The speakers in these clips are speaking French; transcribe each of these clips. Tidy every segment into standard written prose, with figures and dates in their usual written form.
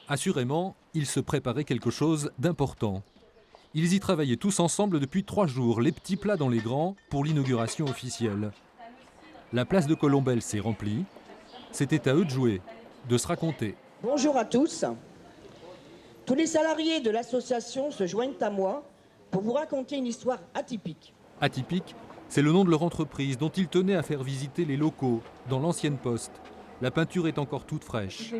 Assurément, ils se préparaient quelque chose d'important. Ils y travaillaient tous ensemble depuis 3 jours, les petits plats dans les grands, pour l'inauguration officielle. La place de Colombelle s'est remplie. C'était à eux de jouer, de se raconter. Bonjour à tous. Tous les salariés de l'association se joignent à moi pour vous raconter une histoire atypique. Atypique, c'est le nom de leur entreprise dont ils tenaient à faire visiter les locaux, dans l'ancienne poste. La peinture est encore toute fraîche.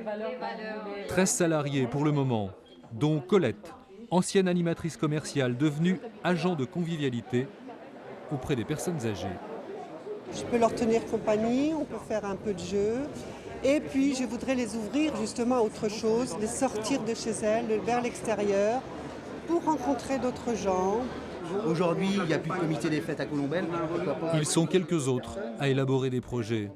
13 salariés pour le moment, dont Colette, ancienne animatrice commerciale devenue agent de convivialité auprès des personnes âgées. Je peux leur tenir compagnie, on peut faire un peu de jeu. Et puis je voudrais les ouvrir justement à autre chose, les sortir de chez elles, vers l'extérieur, pour rencontrer d'autres gens. Aujourd'hui, il n'y a plus de comité des fêtes à Colombelle. Ils sont quelques autres à élaborer des projets.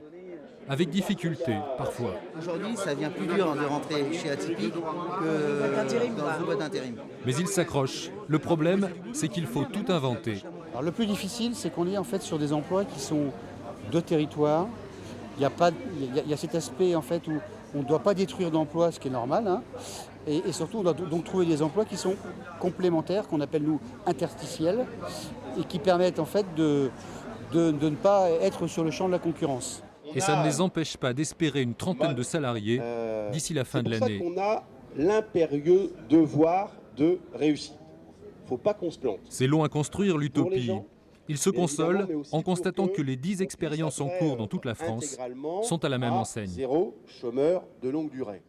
Avec difficulté, parfois. Aujourd'hui, ça devient plus dur de rentrer chez Atypique que dans une boîte d'intérim. Mais ils s'accrochent. Le problème, c'est qu'il faut tout inventer. Alors, le plus difficile, c'est qu'on est en fait sur des emplois qui sont de territoire. Il y a cet aspect en fait où on ne doit pas détruire d'emplois, ce qui est normal, hein. Et surtout on doit donc trouver des emplois qui sont complémentaires, qu'on appelle nous interstitiels, et qui permettent en fait de ne pas être sur le champ de la concurrence. Et ça ne les empêche pas d'espérer une trentaine de salariés d'ici la fin de l'année. C'est pour ça qu'on a l'impérieux devoir de réussite. Il ne faut pas qu'on se plante. C'est long à construire l'utopie. Ils se consolent en constatant que les 10 expériences en cours dans toute la France sont à la même enseigne. Zéro chômeur de longue durée.